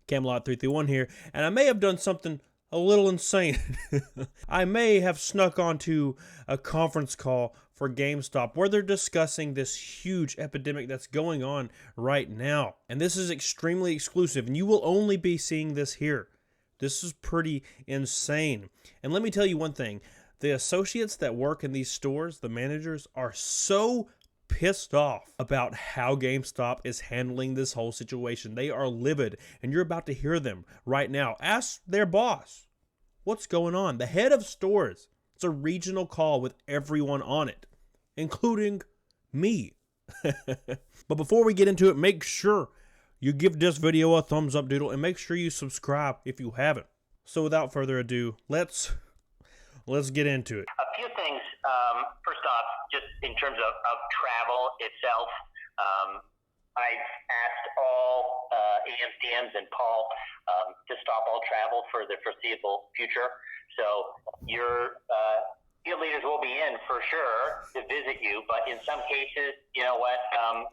Camelot331 here, and I may have done something a little insane. I may have snuck onto a conference call for GameStop where they're discussing this huge epidemic that's going on right now. And this is extremely exclusive, and you will only be seeing this here. This is pretty insane. And let me tell you one thing. The associates that work in these stores, the managers, are so pissed off about how GameStop is handling this whole situation. They are livid, and you're about to hear them right now. Ask their boss, what's going on? The head of stores. It's a regional call with everyone on it, including me. But before we get into it, make sure you give this video a thumbs up, doodle, and make sure you subscribe if you haven't. So without further ado, let's get into it. A few things. First off, just in terms of travel itself, I've asked all AMs, DMs, and Paul to stop all travel for the foreseeable future. So your field leaders will be in for sure to visit you, but in some cases, you know what,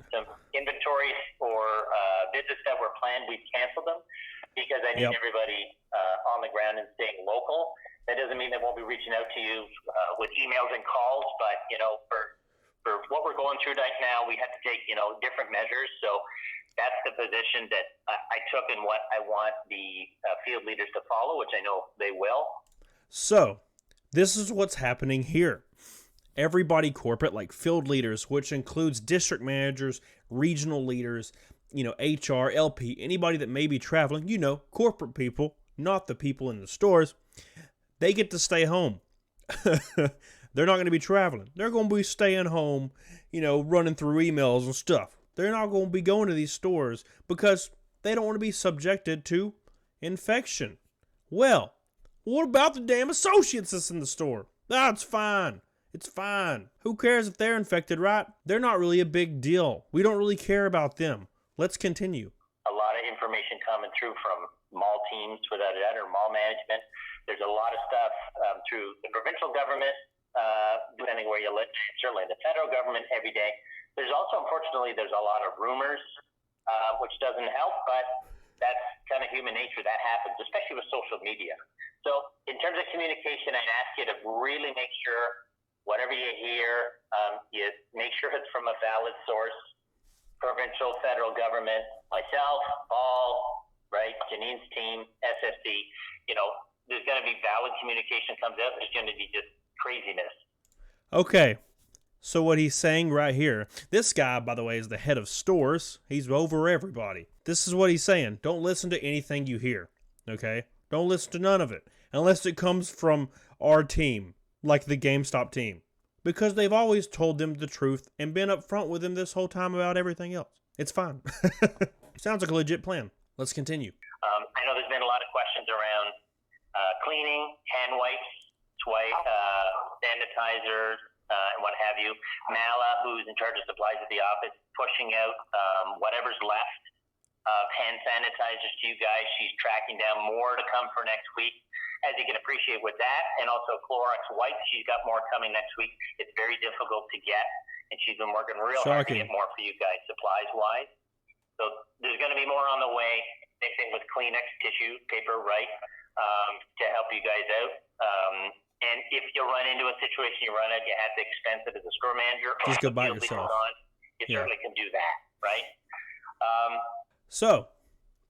some inventories or visits that were planned, we've canceled them because I need everybody on the ground and staying local. That doesn't mean they won't be reaching out to you with emails and calls, but, you know, for what we're going through right now, we have to take, you know, different measures. So that's the position that I took and what I want the field leaders to follow, which I know they will. So this is what's happening here. Everybody corporate, like field leaders, which includes district managers, regional leaders, you know, HR, LP, anybody that may be traveling, you know, corporate people, not the people in the stores, they get to stay home. They're not going to be traveling. They're going to be staying home, you know, running through emails and stuff. They're not going to be going to these stores because they don't want to be subjected to infection. Well, what about the damn associates that's in the store? That's fine. It's fine. Who cares if they're infected, right? They're not really a big deal. We don't really care about them. Let's continue. A lot of information coming through from mall teams, without a doubt, or mall management. There's a lot of stuff through the provincial government, depending where you live, certainly the federal government every day. There's also, unfortunately, there's a lot of rumors, which doesn't help, but that's kind of human nature. That happens, especially with social media. So in terms of communication, I'd ask you to really make sure whatever you hear, you make sure it's from a valid source, provincial, federal government, myself, Paul, right, Janine's team, SSC, you know, there's going to be valid communication comes out. There's going to be just craziness. Okay. So what he's saying right here, this guy, by the way, is the head of stores. He's over everybody. This is what he's saying. Don't listen to anything you hear, okay? Don't listen to none of it, unless it comes from our team, like the GameStop team, because they've always told them the truth and been upfront with them this whole time about everything else. It's fine. Sounds like a legit plan. Let's continue. I know there's been a lot of questions around cleaning, hand wipes, sanitizers, and what have you. Mala, who's in charge of supplies at the office, pushing out whatever's left of hand sanitizers to you guys. She's tracking down more to come for next week. As you can appreciate with that, and also Clorox wipes, she's got more coming next week. It's very difficult to get, and she's been working real hard to get more for you guys, supplies-wise. So there's going to be more on the way. Same thing with Kleenex, tissue, paper, right, to help you guys out. And if you run into a situation, you run out, you have to expense it as a store manager. Just go buy it yourself. You certainly can do that, right? So,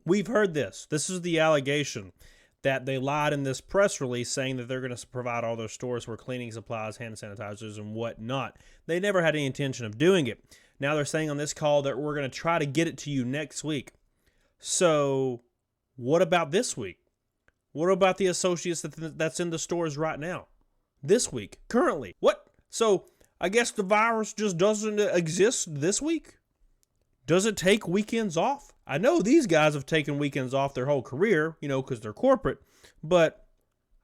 we've heard this. This is the allegation that they lied in this press release saying that they're going to provide all their stores for cleaning supplies, hand sanitizers, and whatnot. They never had any intention of doing it. Now they're saying on this call that we're going to try to get it to you next week. So, what about this week? What about the associates that's in the stores right now? This week, currently. What? So, I guess the virus just doesn't exist this week? Does it take weekends off? I know these guys have taken weekends off their whole career, you know, because they're corporate, but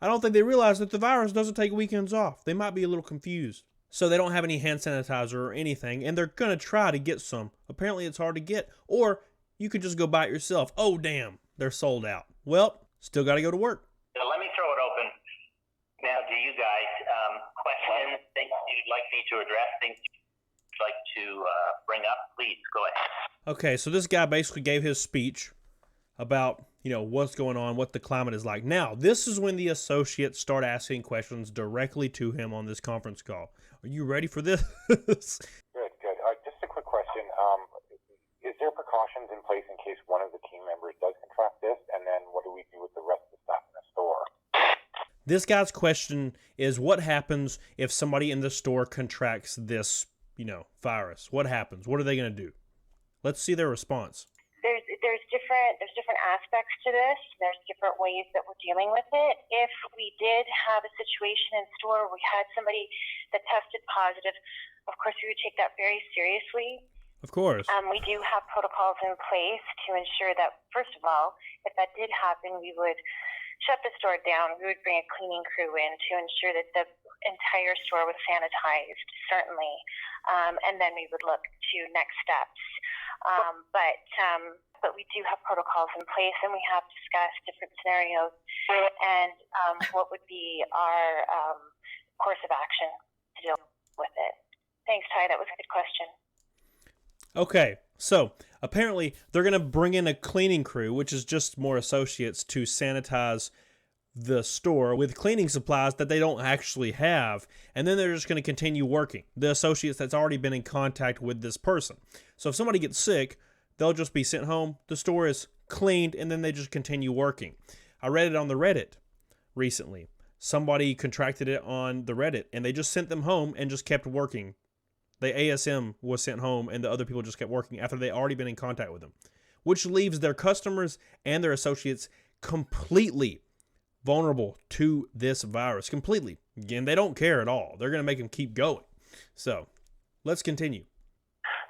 I don't think they realize that the virus doesn't take weekends off. They might be a little confused. So they don't have any hand sanitizer or anything, and they're going to try to get some. Apparently it's hard to get, or you could just go buy it yourself. Oh, damn, they're sold out. Well, still got to go to work. So let me throw it open now to you guys. Questions, things you'd like me to address, things you'd like to bring up, please go ahead. Okay, so this guy basically gave his speech about, what's going on, what the climate is like. Now, this is when the associates start asking questions directly to him on this conference call. Are you ready for this? Good. Just a quick question. Is there precautions in place in case one of the team members does contract this? And then what do we do with the rest of the staff in the store? This guy's question is, what happens if somebody in the store contracts this, virus? What happens? What are they going to do? Let's see their response. There's different aspects to this. There's different ways that we're dealing with it. If we did have a situation in store where we had somebody that tested positive, of course we would take that very seriously. Of course. We do have protocols in place to ensure that, first of all, if that did happen, we would shut the store down. We would bring a cleaning crew in to ensure that the entire store was sanitized, certainly. And then we would look to next steps. But we do have protocols in place, and we have discussed different scenarios and what would be our course of action to deal with it. Thanks, Ty. That was a good question. Okay, so apparently they're going to bring in a cleaning crew, which is just more associates, to sanitize the store with cleaning supplies that they don't actually have, and then they're just going to continue working, the associates that's already been in contact with this person. So if somebody gets sick, they'll just be sent home, the store is cleaned, and then they just continue working. I read it on the Reddit recently. Somebody contracted it on the Reddit, and they just sent them home and just kept working. The ASM was sent home, and the other people just kept working after they already been in contact with them, which leaves their customers and their associates completely vulnerable to this virus. Completely. Again, they don't care at all. They're going to make them keep going. So, let's continue.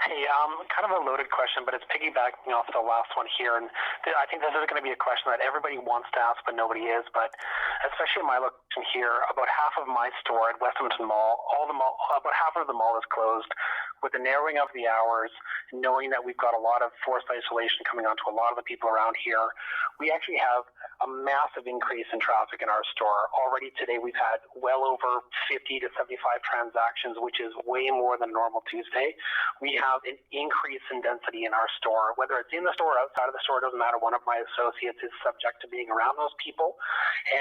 Hey, kind of a loaded question, but it's piggybacking off the last one here, and I think this is going to be a question that everybody wants to ask, but nobody is. But especially in my location here, about half of my store at Westminton Mall, about half of the mall is closed. With the narrowing of the hours, knowing that we've got a lot of forced isolation coming onto a lot of the people around here, we actually have a massive increase in traffic in our store. Already today, we've had well over 50 to 75 transactions, which is way more than normal Tuesday. We have an increase in density in our store. Whether it's in the store or outside of the store, doesn't matter. One of my associates is subject to being around those people.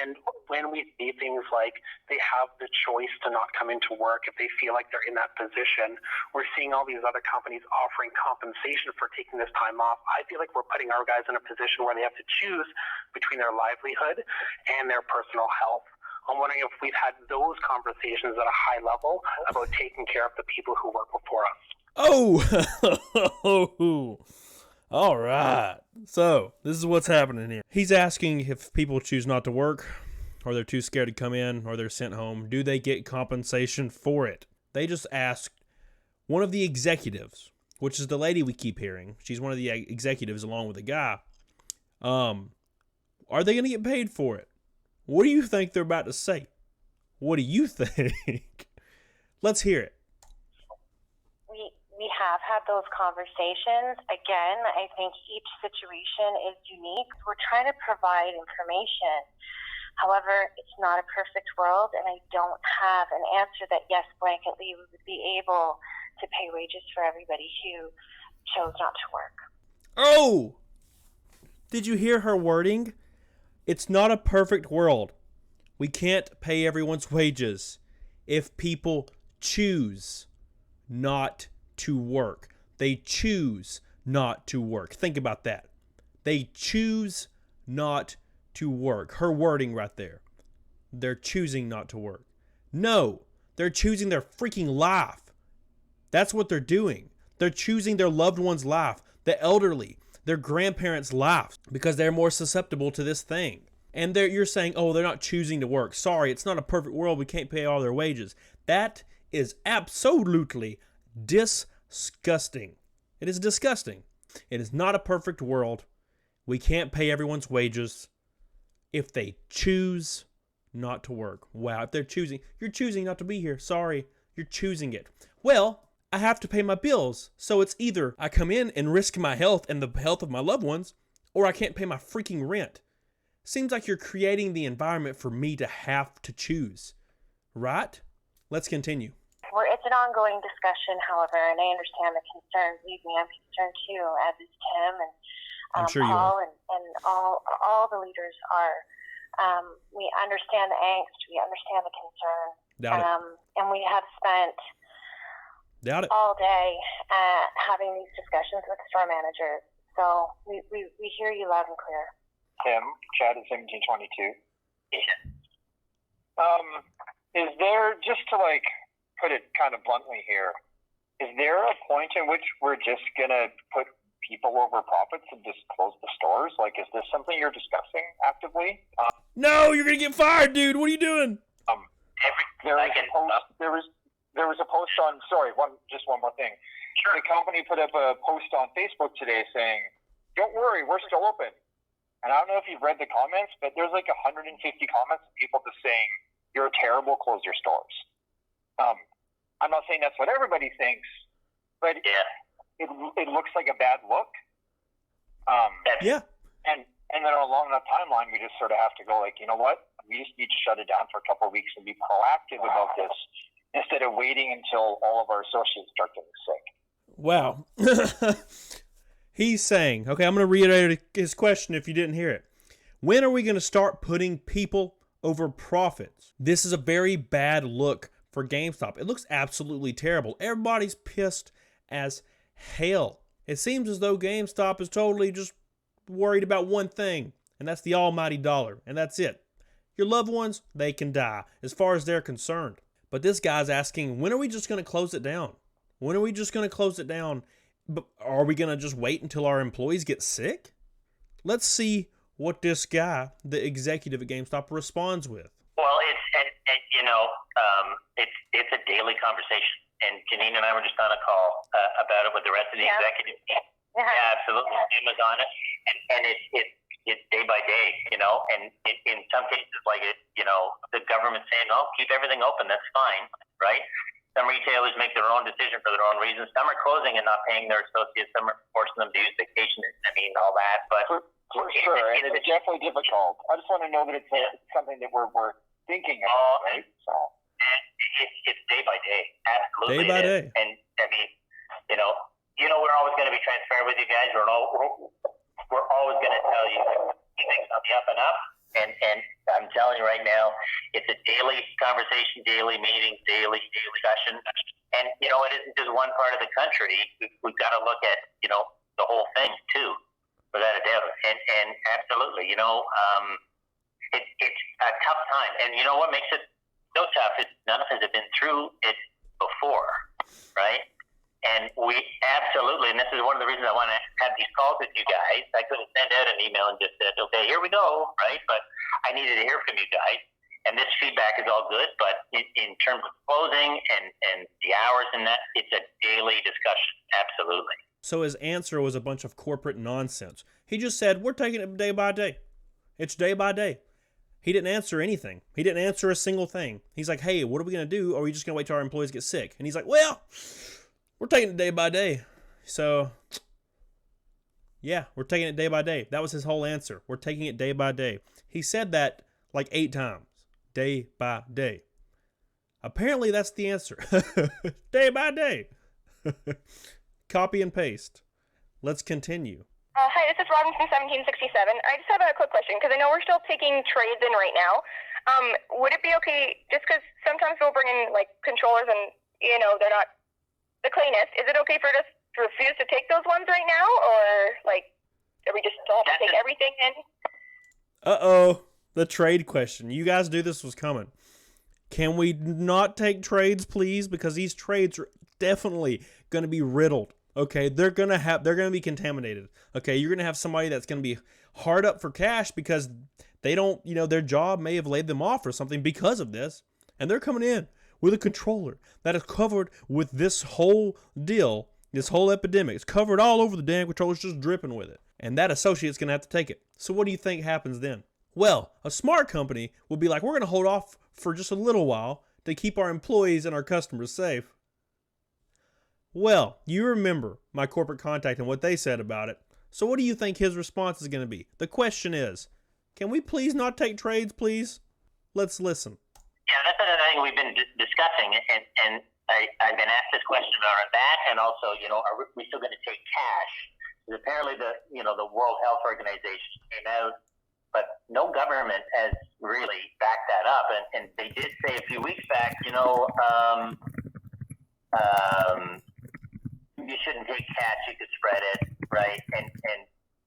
And when we see things like they have the choice to not come into work if they feel like they're in that position, we're seeing all these other companies offering compensation for taking this time off. I feel like we're putting our guys in a position where they have to choose between their livelihood and their personal health. I'm wondering if we've had those conversations at a high level about taking care of the people who work before us. Oh, all right. So this is what's happening here. He's asking if people choose not to work, or they're too scared to come in, or they're sent home, do they get compensation for it? They just asked one of the executives, which is the lady we keep hearing. She's one of the executives along with the guy. Are they going to get paid for it? What do you think they're about to say? What do you think? Let's hear it. We have had those conversations. Again, I think each situation is unique. We're trying to provide information. However, it's not a perfect world, and I don't have an answer that, yes, blanketly we would be able to pay wages for everybody who chose not to work. Oh! Did you hear her wording? It's not a perfect world. We can't pay everyone's wages if people choose not to work. They choose not to work. Think about that. They choose not to work. Her wording right there. They're choosing not to work. No, they're choosing their freaking life. That's what they're doing. They're choosing their loved one's life, the elderly, their grandparents' life, because they're more susceptible to this thing. And you're saying, oh, they're not choosing to work. Sorry, it's not a perfect world. We can't pay all their wages. That is absolutely disgusting. It is disgusting. It is not a perfect world. We can't pay everyone's wages if they choose not to work. Wow, if they're choosing, you're choosing not to be here. Sorry, you're choosing it. Well, I have to pay my bills. So it's either I come in and risk my health and the health of my loved ones, or I can't pay my freaking rent. Seems like you're creating the environment for me to have to choose. Right? Let's continue. It's an ongoing discussion, however, and I understand the concern. Believe me, I'm concerned too, as is Tim. And I'm sure you Paul are. and all the leaders are. We understand the angst. We understand the concern. Doubt it. And we have spent Doubt it. all day having these discussions with store managers. So we hear you loud and clear. Tim, Chad at 1722. Is there, just to like put it kind of bluntly here, is there a point in which we're just going to put people over profits and just close the stores? Like, is this something you're discussing actively? No, you're going to get fired, dude. What are you doing? There was a post on, sorry, just one more thing. Sure. The company put up a post on Facebook today saying, don't worry, we're still open. And I don't know if you've read the comments, but there's like 150 comments of people just saying, you're terrible, close your stores. I'm not saying that's what everybody thinks, but it looks like a bad look. Yeah. And then along that timeline, we just sort of have to go like, you know what? We just need to shut it down for a couple of weeks and be proactive about this instead of waiting until all of our associates start getting sick. Wow. He's saying, okay, I'm going to reiterate his question if you didn't hear it. When are we going to start putting people over profits? This is a very bad look for GameStop. It looks absolutely terrible. Everybody's pissed as hell. It seems as though GameStop is totally just worried about one thing, and that's the almighty dollar, and that's it. Your loved ones, they can die, as far as they're concerned. But this guy's asking, when are we just going to close it down? When are we just going to close it down? But are we going to just wait until our employees get sick? Let's see what this guy, the executive at GameStop, responds with. Well, it's a daily conversation, and Janine and I were just on a call about it with the rest of the executive team. Yeah, absolutely. Jim was on it, and it's day by day, and in some cases, like the government saying, "Oh, keep everything open, that's fine," right? Some retailers make their own decision for their own reasons. Some are closing and not paying their associates. Some are forcing them to use vacation. All that. But for sure, and it's definitely difficult. I just want to know that it's something that we're thinking about, right? So it's day by day, absolutely. Day by day. And we're always going to be transparent with you guys. We're always going to tell you things on the up and up. And I'm telling you right now, it's a daily conversation, daily meetings, daily discussion. And, it isn't just one part of the country. We've got to look at, the whole thing, too, without a doubt. And absolutely, it's a tough time. And you know what makes it so tough is none of us have been through it before, right? And we absolutely, and this is one of the reasons I want to have these calls with you guys. I couldn't send out an email and just said, okay, here we go, right? But I needed to hear from you guys. And this feedback is all good, but in terms of closing and the hours and that, it's a daily discussion, absolutely. So his answer was a bunch of corporate nonsense. He just said, we're taking it day by day. It's day by day. He didn't answer anything. He didn't answer a single thing. He's like, hey, what are we going to do? Or are we just going to wait till our employees get sick? And he's like, well, we're taking it day by day. So, yeah, we're taking it day by day. That was his whole answer. We're taking it day by day. He said that like 8 times. Day by day. Apparently, that's the answer. Day by day. Copy and paste. Let's continue. Hi, this is Robin from 1767. I just have a quick question, because I know we're still taking trades in right now. Would it be okay, just because sometimes we'll bring in, like, controllers and, they're not the cleanest. Is it okay for us to refuse to take those ones right now, or like, are we just still have to take everything in? Uh-oh, the trade question. You guys knew this was coming. Can we not take trades, please? Because these trades are definitely going to be riddled. Okay, they're going to be contaminated. Okay, you're going to have somebody that's going to be hard up for cash because they don't, their job may have laid them off or something because of this, and they're coming in with a controller that is covered with this whole deal, this whole epidemic. It's covered all over the damn controller. It's just dripping with it. And that associate's going to have to take it. So what do you think happens then? Well, a smart company will be like, we're going to hold off for just a little while to keep our employees and our customers safe. Well, you remember my corporate contact and what they said about it. So what do you think his response is going to be? The question is, can we please not take trades, please? Let's listen. Yeah, that's another thing we've been discussing, and I've been asked this question about that, and also, are we still going to take cash? Because apparently the World Health Organization came out, but no government has really backed that up. And they did say a few weeks back, you shouldn't take cats, you could spread it, right? And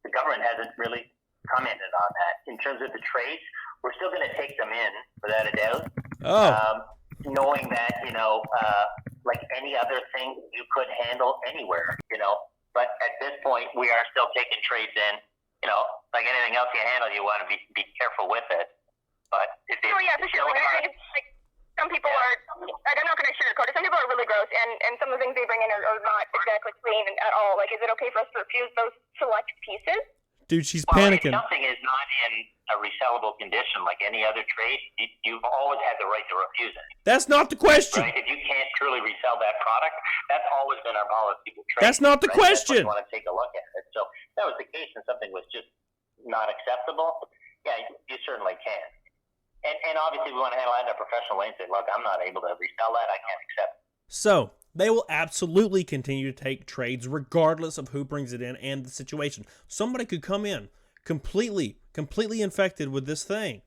the government hasn't really commented on that. In terms of the trades, we're still going to take them in, without a doubt. Knowing that, like any other thing you could handle anywhere, But at this point, we are still taking trades in. Like anything else you handle, you want to be careful with it. But for sure. Like, some people are, I'm not going to sugarcoat it, some people are really gross, and some of the things they bring in are not exactly clean at all. Like, is it okay for us to refuse those select pieces? Dude, she's panicking. If something is not in a resellable condition like any other trade, you've always had the right to refuse it. That's not the question. Right? If you can't truly resell that product, that's always been our policy with trade. That's not the question. You want to take a look at it. So if that was the case and something was just not acceptable, yeah, you certainly can. And obviously we want to handle that in a professional way and say, look, I'm not able to resell that. I can't accept it. So they will absolutely continue to take trades regardless of who brings it in and the situation. Somebody could come in completely infected with this thing.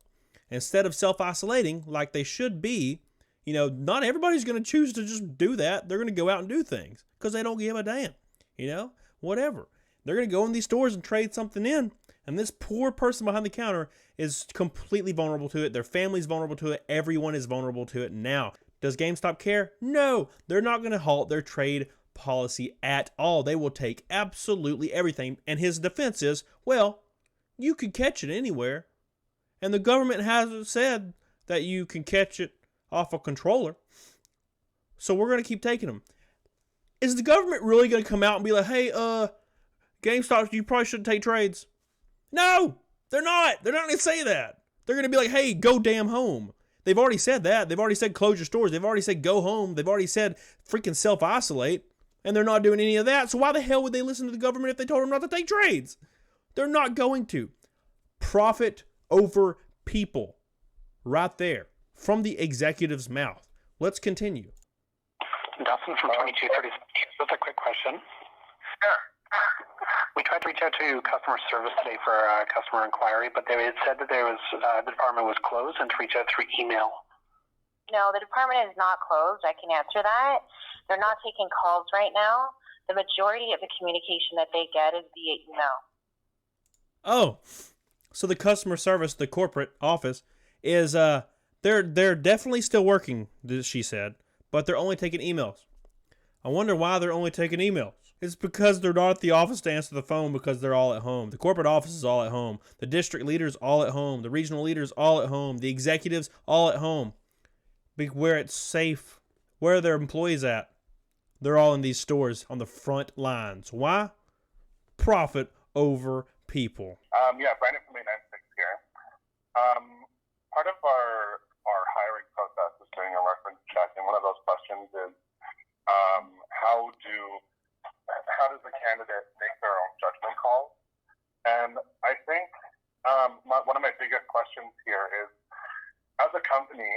Instead of self-isolating like they should be, not everybody's going to choose to just do that. They're going to go out and do things because they don't give a damn, whatever. They're going to go in these stores and trade something in. And this poor person behind the counter is completely vulnerable to it. Their family's vulnerable to it. Everyone is vulnerable to it now. Does GameStop care? No. They're not going to halt their trade policy at all. They will take absolutely everything. And his defense is, well, you can catch it anywhere. And the government hasn't said that you can catch it off a controller. So we're going to keep taking them. Is the government really going to come out and be like, hey, GameStop, you probably shouldn't take trades? No, they're not. They're not going to say that. They're going to be like, hey, go damn home. They've already said that. They've already said close your stores. They've already said go home. They've already said freaking self-isolate. And they're not doing any of that. So why the hell would they listen to the government if they told them not to take trades? They're not going to. Profit over people. Right there. From the executive's mouth. Let's continue. Dustin from 2230. Just a quick question. Sure. We tried to reach out to customer service today for a customer inquiry, but they had said that the department was closed and to reach out through email. No, the department is not closed. I can answer that. They're not taking calls right now. The majority of the communication that they get is via email. Oh, so the customer service, the corporate office, is they're definitely still working, she said, but they're only taking emails. I wonder why they're only taking emails. It's because they're not at the office to answer the phone because they're all at home. The corporate office is all at home. The district leaders all at home. The regional leaders all at home. The executives all at home. Where it's safe. Where are their employees at? They're all in these stores on the front lines. Why? Profit over people. Brandon from 896 here. Part of our hiring process is doing a reference check, and one of those questions is how does the candidate make their own judgment calls? And I think one of my biggest questions here is, as a company,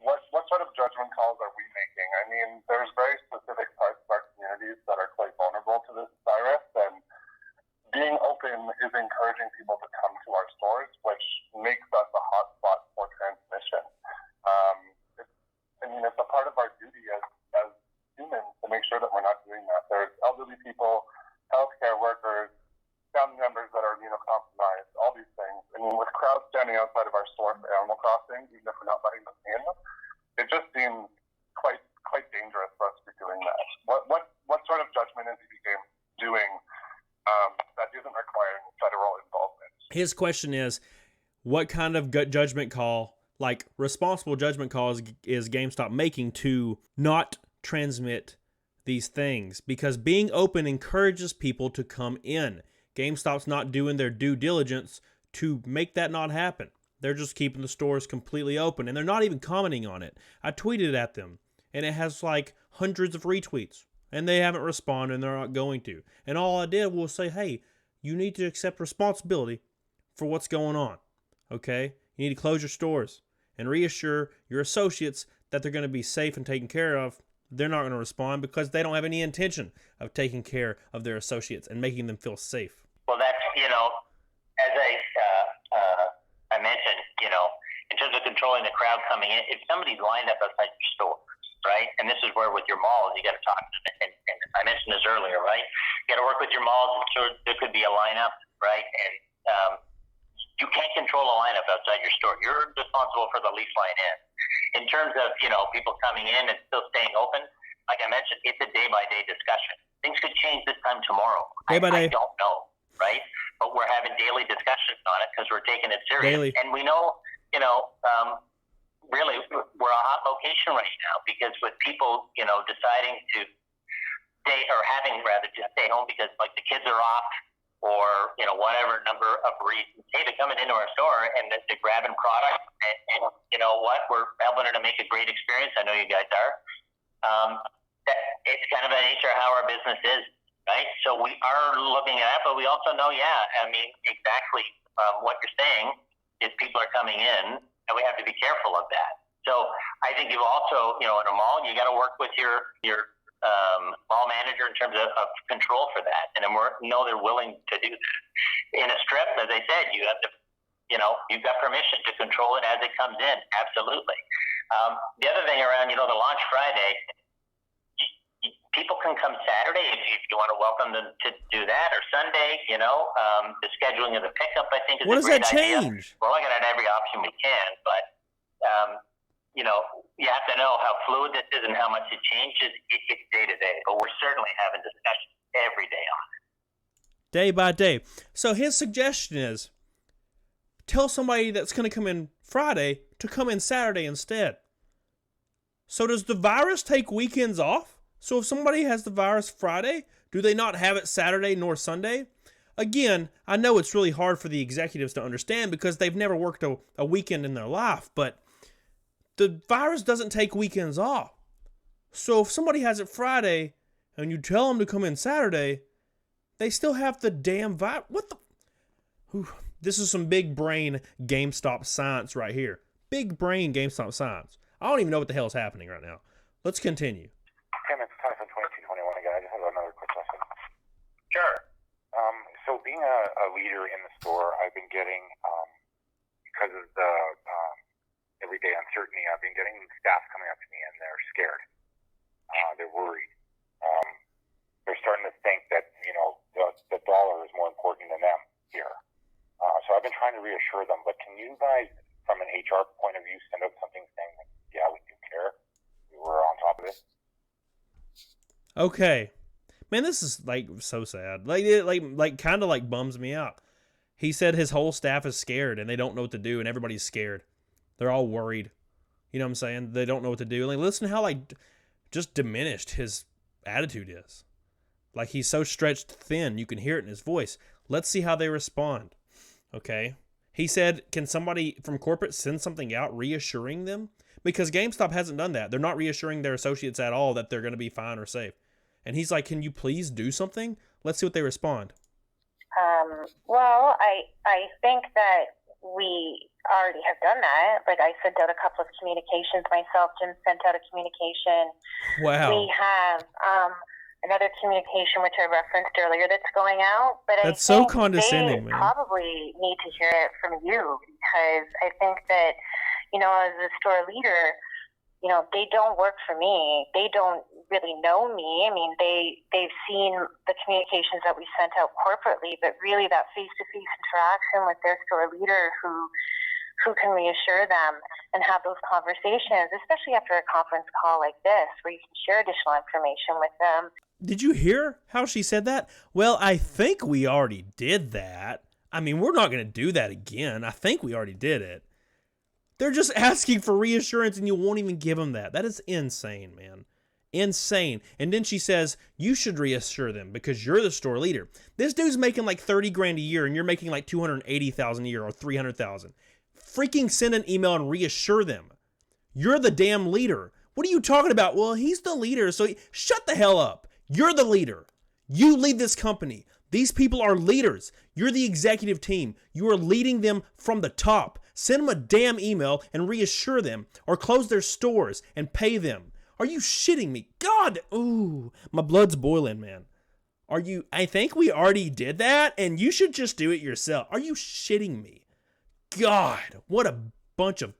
what sort of judgment calls are we making? I mean, there's very specific parts of our communities that are quite vulnerable to this virus, and being open is encouraging people to come to our stores, which makes us a hotspot for transmission. It's a part of our duty as humans to make sure that we're not doing that. There's elderly people, healthcare workers, family members that are immunocompromised, all these things. With crowds standing outside of our store for Animal Crossing, even if we're not letting them in, it just seems quite dangerous for us to be doing that. What sort of judgment is EbGames doing that isn't requiring federal involvement? His question is, what kind of judgment call, like responsible judgment calls, is GameStop making to not transmit these things? Because being open encourages people to come in. GameStop's not doing their due diligence to make that not happen. They're just keeping the stores completely open, and they're not even commenting on it. I tweeted at them, and it has like hundreds of retweets, and they haven't responded, and they're not going to. And all I did was say, hey, you need to accept responsibility for what's going on, okay? You need to close your stores and reassure your associates that they're going to be safe and taken care of they're not going to respond because they don't have any intention of taking care of their associates and making them feel safe. Well, that's, as I mentioned, in terms of controlling the crowd coming in, if somebody's lined up outside your store, right, and this is where with your malls, you got to talk to them, and I mentioned this earlier, right, you got to work with your malls, and there could be a lineup, right, and you can't control a lineup outside your store. You're responsible for the lease line in. In terms of, people coming in and still staying open, like I mentioned, it's a day-by-day discussion. Things could change this time tomorrow. Day by day. I don't know, right? But we're having daily discussions on it because we're taking it serious. Daily. And we know, really, we're a hot location right now because with people, deciding to stay or having rather just stay home because like the kids are off or, whatever number of reasons. Hey, they're coming into our store and they're grabbing product and you know what? We're helping her to make a great experience. I know you guys are. It's kind of the nature of how our business is, right? So we are looking at that, but we also know, exactly what you're saying is people are coming in and we have to be careful of that. So I think you also, in a mall, you got to work with your mall manager in terms of control for that. And then they're willing to do that. In a strip, as I said, you have to, you've got permission to control it as it comes in. Absolutely. The other thing around, the launch Friday, people can come Saturday if you want to welcome them to do that, or Sunday, the scheduling of the pickup, I think, is What a does great that change? idea. We're looking at every option we can, but, you have to know how fluid this is and how much it changes. It's day to day, but we're certainly having discussions every day on it. Day by day. So his suggestion is, tell somebody that's going to come in Friday to come in Saturday instead. So does the virus take weekends off? So if somebody has the virus Friday, do they not have it Saturday nor Sunday? Again, I know it's really hard for the executives to understand because they've never worked a weekend in their life, but the virus doesn't take weekends off. So if somebody has it Friday and you tell them to come in Saturday, they still have the damn virus. What the? Whew. This is some big brain Gamestop science right here. Big brain Gamestop science. I don't even know what the hell is happening right now. Let's continue. Tim, it's Tyson 2221 again. I just have another quick question. Sure. So being a leader in the store, I've been getting, because of the everyday uncertainty, I've been getting staff coming up to me and they're scared. They're worried. They're starting to think that, the dollar is more important than them here. So I've been trying to reassure them, but can you guys, from an HR point of view, send out something saying, yeah, we do care. We're on top of this. Okay. Man, this is so sad. Like kind of bums me out. He said his whole staff is scared and they don't know what to do and everybody's scared. They're all worried. You know what I'm saying? They don't know what to do. Listen to how just diminished his attitude is. Like he's so stretched thin, you can hear it in his voice. Let's see how they respond. Okay? He said, can somebody from corporate send something out reassuring them? Because GameStop hasn't done that. They're not reassuring their associates at all that they're going to be fine or safe. And he's like, can you please do something? Let's see what they respond. Well, I think that we already have done that. Like I sent out a couple of communications myself. Jim sent out a communication. Wow. We have another communication, which I referenced earlier, that's going out. But that's I so think condescending, they man. probably need to hear it from you because I think that, as a store leader, they don't work for me. They don't really know me. I mean, they've seen the communications that we sent out corporately, but really that face-to-face interaction with their store leader who can reassure them and have those conversations, especially after a conference call like this, where you can share additional information with them. Did you hear how she said that? Well, I think we already did that. I mean, we're not going to do that again. I think we already did it. They're just asking for reassurance and you won't even give them that. That is insane, man. Insane. And then she says, you should reassure them because you're the store leader. This dude's making like 30 grand a year and you're making like 280,000 a year or 300,000. Freaking send an email and reassure them. You're the damn leader. What are you talking about? Well, he's the leader, so shut the hell up. You're the leader. You lead this company. These people are leaders. You're the executive team. You are leading them from the top. Send them a damn email and reassure them or close their stores and pay them Are you shitting me? God, ooh, my blood's boiling, man. I think we already did that, and you should just do it yourself. Are you shitting me? God, what a bunch of,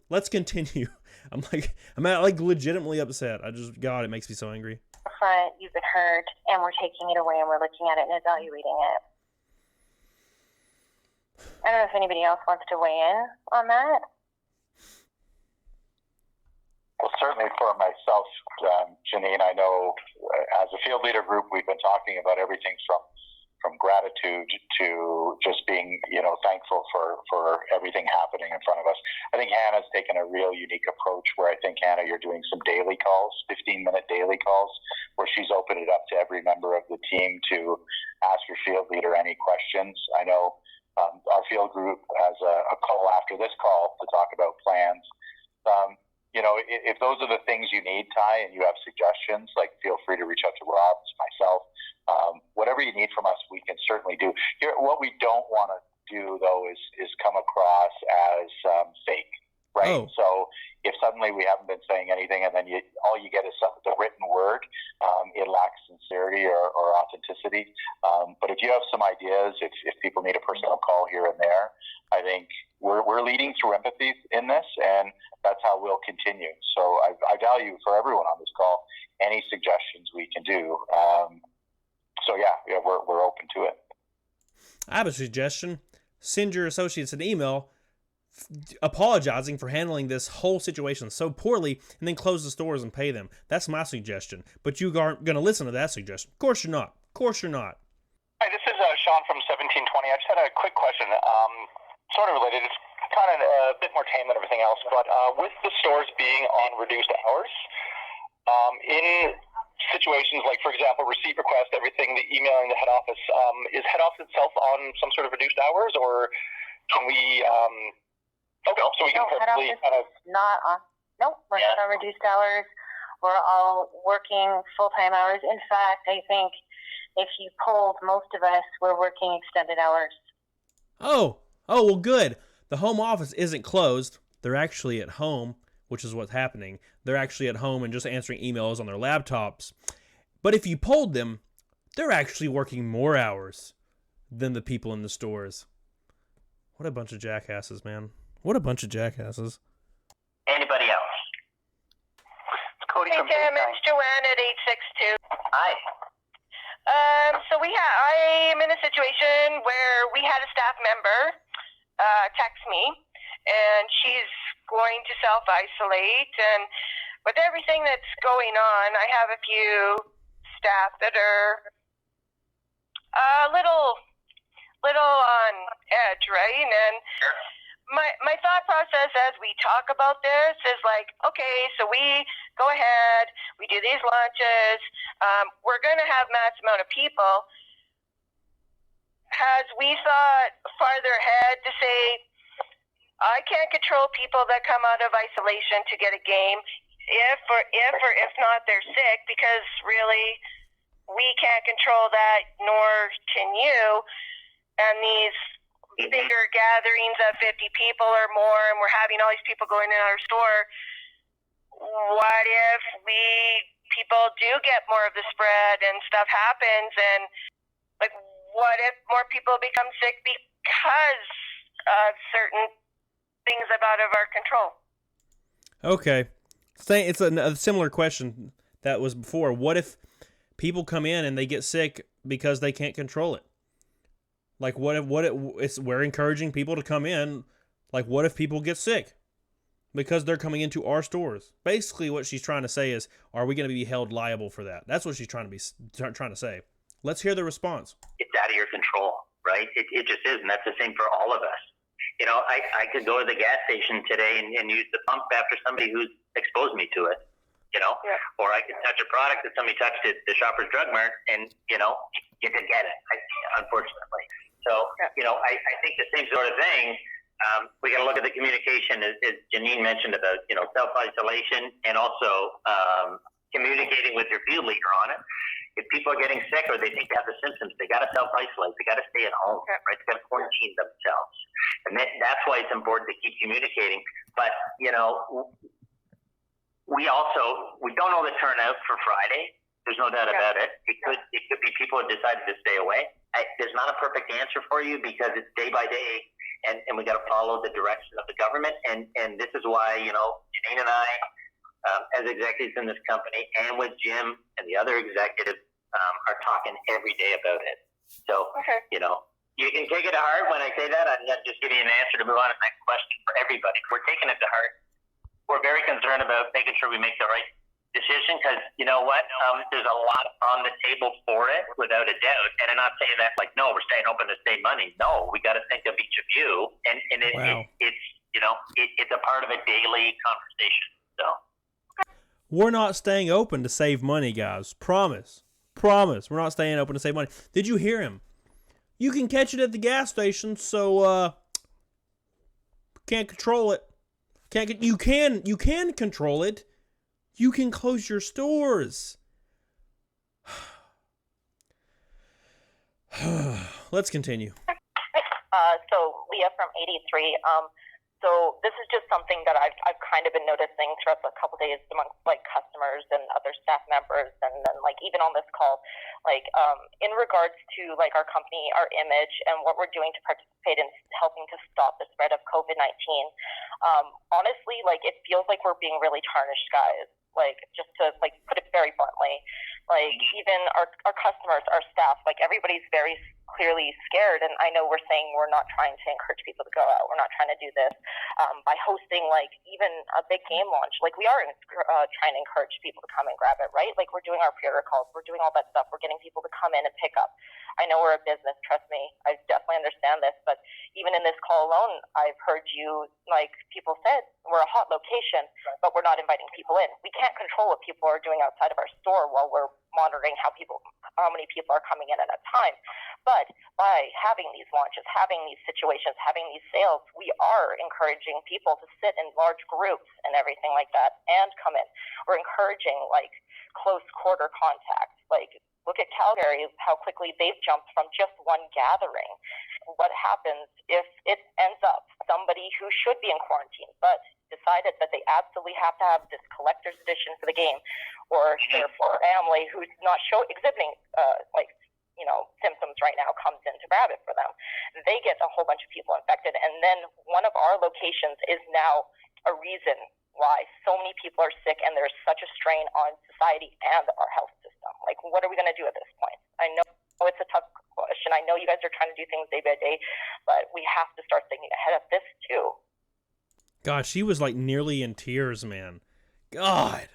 Let's continue. I'm legitimately upset. God, it makes me so angry. Front, you've been hurt, and we're taking it away, and we're looking at it and evaluating it. I don't know if anybody else wants to weigh in on that. Well, certainly for myself, Janine, I know as a field leader group, we've been talking about everything from gratitude to just being, thankful for everything happening in front of us. I think Hana's taken a real unique approach where I think, Hana, you're doing some daily calls, 15-minute daily calls, where she's opened it up to every member of the team to ask your field leader any questions. I know our field group has a call after this call to talk about plans. If those are the things you need, Ty, and you have suggestions, feel free to reach out to Rob, myself. Whatever you need from us, we can certainly do. What we don't want to do, though, is come across as fake, right? Oh. So if suddenly we haven't been saying anything and then all you get is the written word, it lacks sincerity or authenticity. But if you have some ideas, if people need a personal call here and there, I think we're leading through empathy in this, and that's how we'll continue. So I value for everyone on this call any suggestions we can do. We're open to it. I have a suggestion. Send your associates an email apologizing for handling this whole situation so poorly, and then close the stores and pay them. That's my suggestion. But you aren't going to listen to that suggestion. Of course you're not. Hi, this is Sean from 1720. I just had a quick question, sort of related. It's kind of a bit more tame than everything else, but with the stores being on reduced hours, in situations like, for example, receipt request, everything, the emailing the head office, is head office itself on some sort of reduced hours, or can we... so we can perfectly kind of... Not on... Nope, we're not on reduced hours. We're all working full-time hours. In fact, I think if you polled most of us, we're working extended hours. Oh, well, good. The home office isn't closed. They're actually at home, which is what's happening. They're actually at home and just answering emails on their laptops. But if you polled them, they're actually working more hours than the people in the stores. What a bunch of jackasses, man. What a bunch of jackasses. Anybody else? It's Cody Hey, from Tim, 89. it's Joanne at 862. Hi. I am in a situation where we had a staff member text me, and she's going to self-isolate, and with everything that's going on, I have a few staff that are a little on edge, right? And my thought process as we talk about this is like, okay, so we go ahead, we do these launches, we're going to have mass amount of people. Has we thought farther ahead to say, I can't control people that come out of isolation to get a game, if not they're sick, because really we can't control that, nor can you. And these bigger gatherings of 50 people or more, and we're having all these people going in our store, what if people do get more of the spread and stuff happens, and like what if more people become sick because of certain things out of our control? Okay. It's a similar question that was before. What if people come in and they get sick because they can't control it? Like, we're encouraging people to come in. Like, what if people get sick because they're coming into our stores? Basically, what she's trying to say is, are we going to be held liable for that? That's what she's trying to say. Let's hear the response. It's out of your control, right? It just is, and that's the same for all of us. I could go to the gas station today and use the pump after somebody who's exposed me to it, or I could touch a product that somebody touched at the Shoppers Drug Mart and, you could get it, unfortunately. So, I think the same sort of thing, we got to look at the communication, as Janine mentioned, about, self-isolation and also communicating with your field leader on it. If people are getting sick or they think they have the symptoms, they got to self-isolate. They got to stay at home, right? They got to quarantine themselves. And that's why it's important to keep communicating. But, we don't know the turnout for Friday. There's no doubt about it. It could be people have decided to stay away. There's not a perfect answer for you because it's day by day, and we got to follow the direction of the government. And this is why, Janine and I, as executives in this company, and with Jim and the other executives, are talking every day about it. So, you can take it to heart when I say that. I'm not just giving you an answer to move on to the next question for everybody. We're taking it to heart. We're very concerned about making sure we make the right decision because you know what? There's a lot on the table for it, without a doubt. And I'm not saying that like, no, we're staying open to save money. No, we got to think of each of you, and it's a part of a daily conversation. So we're not staying open to save money, guys. Promise. We're not staying open to save money. Did you hear him? You can catch it at the gas station, so can't control it. You can control it. You can close your stores. Let's continue. So Leah from 83. So this is just something that I've kind of been noticing throughout the couple days amongst like customers and other staff members, and then like even on this call, like in regards to like our company, our image, and what we're doing to participate in helping to stop the spread of COVID-19. Honestly, like it feels like we're being really tarnished, guys. Like just to like put it very bluntly, like even our customers, our staff, like everybody's very clearly scared. And I know we're saying we're not trying to encourage people to go out. We're not trying to do this by hosting like even a big game launch. Like we are trying to encourage people to come and grab it, right? Like we're doing our pre-order calls. We're doing all that stuff. We're getting people to come in and pick up. I know we're a business. Trust me. I definitely understand this. But even in this call alone, I've heard you, like people said, we're a hot location, but we're not inviting people in. We can't control what people are doing outside of our store while we're monitoring how many people are coming in at a time. But by having these launches, having these situations, having these sales, we are encouraging people to sit in large groups and everything like that and come in. We're encouraging like close quarter contact. Like look at Calgary, how quickly they've jumped from just one gathering. What happens if it ends up somebody who should be in quarantine but decided that they absolutely have to have this collector's edition for the game, or their family who's not exhibiting symptoms right now comes in to grab it for them. They get a whole bunch of people infected, and then one of our locations is now a reason why so many people are sick, and there's such a strain on society and our health system. Like, what are we going to do at this point? I know it's a tough question. I know you guys are trying to do things day by day, but we have to start thinking ahead of this too. God, she was like nearly in tears, man. God.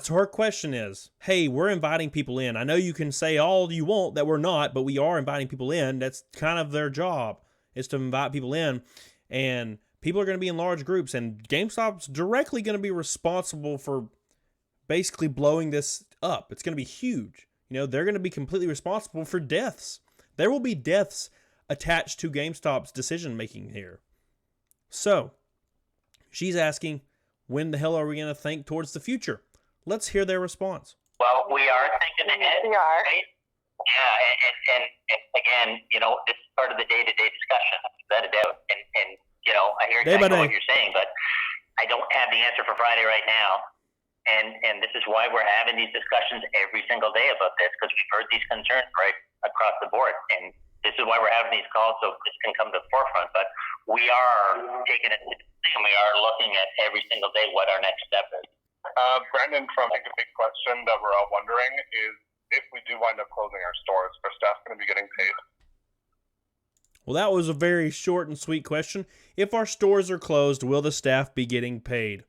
So her question is, hey, we're inviting people in. I know you can say all you want that we're not, but we are inviting people in. That's kind of their job, is to invite people in. And people are going to be in large groups. And GameStop's directly going to be responsible for basically blowing this up. It's going to be huge. They're going to be completely responsible for deaths. There will be deaths attached to GameStop's decision-making here. So, she's asking, when the hell are we going to think towards the future? Let's hear their response. Well, we are thinking ahead. We are. Right? Yeah, and again, this is part of the day-to-day discussion, without a doubt. And I hear exactly what you're saying, but I don't have the answer for Friday right now. And this is why we're having these discussions every single day about this, because we've heard these concerns right across the board. And this is why we're having these calls, so this can come to the forefront. But we are taking it, and we are looking at every single day what our next step is. Brandon, I think a big question that we're all wondering is, if we do wind up closing our stores, are staff going to be getting paid? Well, that was a very short and sweet question. If our stores are closed, will the staff be getting paid?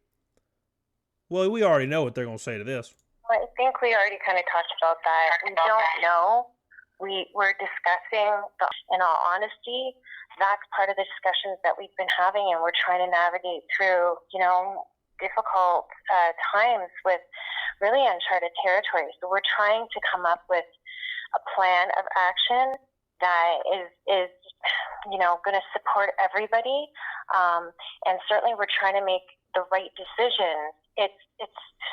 Well, we already know what they're going to say to this. Well, I think we already kind of talked about that. We don't know. We're discussing, in all honesty, that's part of the discussions that we've been having, and we're trying to navigate through, difficult times with really uncharted territory. So we're trying to come up with a plan of action that is going to support everybody. And certainly we're trying to make the right decisions. It's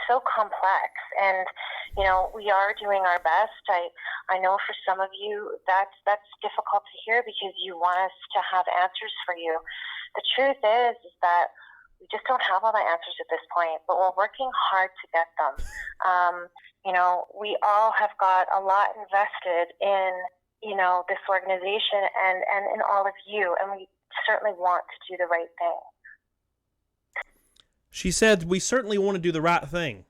so complex, and we are doing our best. I know for some of you that's difficult to hear because you want us to have answers for you. The truth is that We just don't have all the answers at this point, but we're working hard to get them. We all have got a lot invested in, this organization and in all of you, and we certainly want to do the right thing. She said, we certainly want to do the right thing.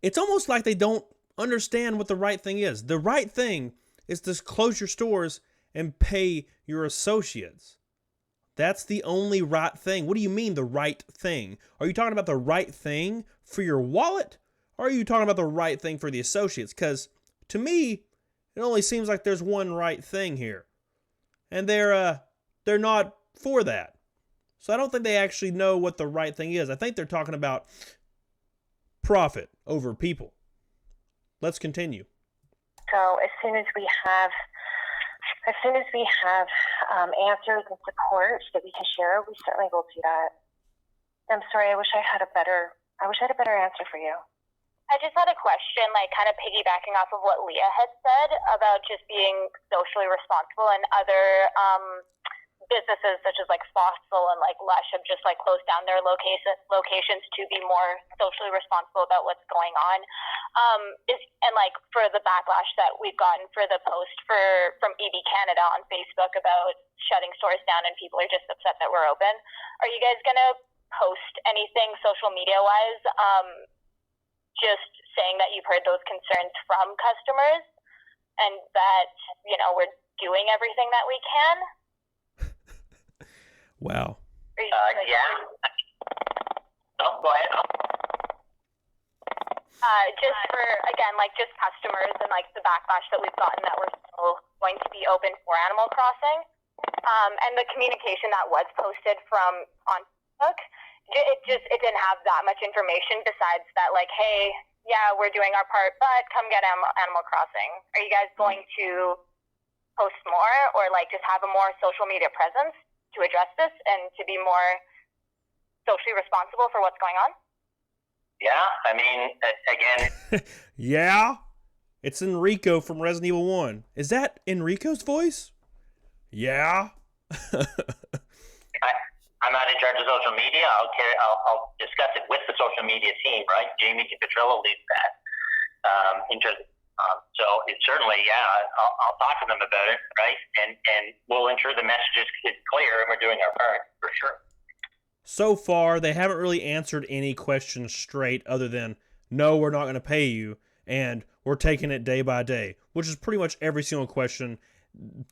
It's almost like they don't understand what the right thing is. The right thing is to close your stores and pay your associates. That's the only right thing. What do you mean the right thing? Are you talking about the right thing for your wallet? Or are you talking about the right thing for the associates? Because to me, it only seems like there's one right thing here. And they're not for that. So I don't think they actually know what the right thing is. I think they're talking about profit over people. Let's continue. So as soon as we have answers and support that we can share, we certainly will do that. I'm sorry, I wish I had a better answer for you. I just had a question, kind of piggybacking off of what Leah had said about just being socially responsible, and other businesses such as Fossil and Lush have just closed down their locations to be more socially responsible about what's going on. For the backlash that we've gotten for the post from EB Canada on Facebook about shutting stores down and people are just upset that we're open, are you guys gonna post anything social media wise, just saying that you've heard those concerns from customers and that we're doing everything that we can? Wow. Yeah. No, go ahead. Just for, again, just customers and the backlash that we've gotten that we're still going to be open for Animal Crossing. And the communication that was posted on Facebook, it didn't have that much information besides that, hey, yeah, we're doing our part, but come get Animal Crossing. Are you guys going to post more or just have a more social media presence to address this and to be more socially responsible for what's going on? Yeah, I mean, again... Yeah? It's Enrico from Resident Evil 1. Is that Enrico's voice? Yeah? I'm not in charge of social media. I'll discuss it with the social media team, right? Jamie Petrillo leads that. So it's certainly, I'll talk to them about it, right? And we'll ensure the message is clear and we're doing our part, for sure. So far, they haven't really answered any questions straight other than, no, we're not going to pay you, and we're taking it day by day, which is pretty much every single question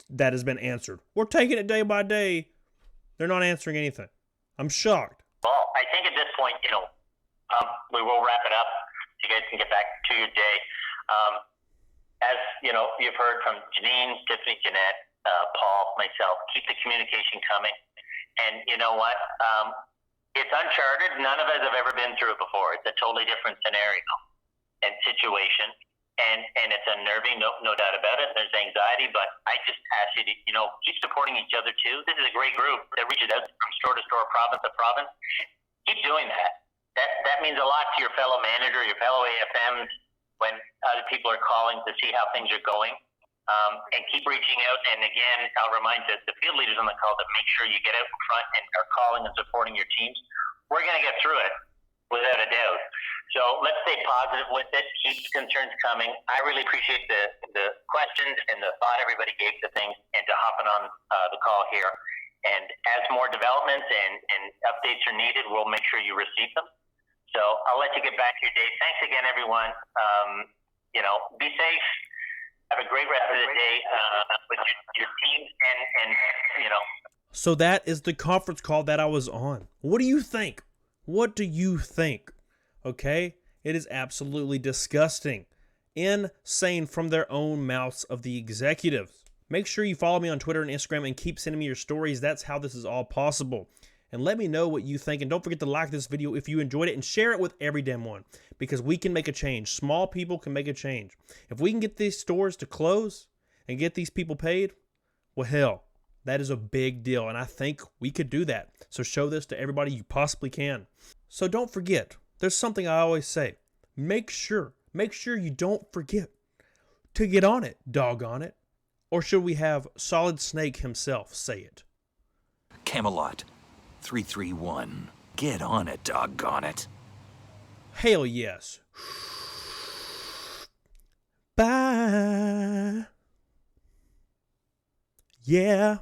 that has been answered. We're taking it day by day. They're not answering anything. I'm shocked. Well, I think at this point, we will wrap it up. You guys can get back to your day. As you've heard from Janine, Tiffany, Jeanette, Paul, myself, keep the communication coming. And you know what? It's uncharted. None of us have ever been through it before. It's a totally different scenario and situation. And it's unnerving, no doubt about it. There's anxiety, but I just ask you to, keep supporting each other too. This is a great group that reaches out from store to store, province to province. Keep doing that. That means a lot to your fellow manager, your fellow AFMs, when other people are calling to see how things are going. And keep reaching out. And again, I'll remind the field leaders on the call to make sure you get out in front and are calling and supporting your teams. We're going to get through it, without a doubt. So let's stay positive with it. Keep the concerns coming. I really appreciate the questions and the thought everybody gave to things and to hopping on the call here. And as more developments and updates are needed, we'll make sure you receive them. So I'll let you get back to your day. Thanks again, everyone. Be safe. Have a great rest of the day with your team and. So that is the conference call that I was on. What do you think? What do you think? Okay? It is absolutely disgusting. Insane from their own mouths of the executives. Make sure you follow me on Twitter and Instagram and keep sending me your stories. That's how this is all possible. And let me know what you think. And don't forget to like this video if you enjoyed it and share it with every damn one. Because we can make a change. Small people can make a change. If we can get these stores to close and get these people paid, well, hell, that is a big deal. And I think we could do that. So show this to everybody you possibly can. So don't forget, there's something I always say. Make sure you don't forget to get on it, doggone it. Or should we have Solid Snake himself say it? Camelot. 331. Get on it, doggone it. Hell yes. Bye. Yeah.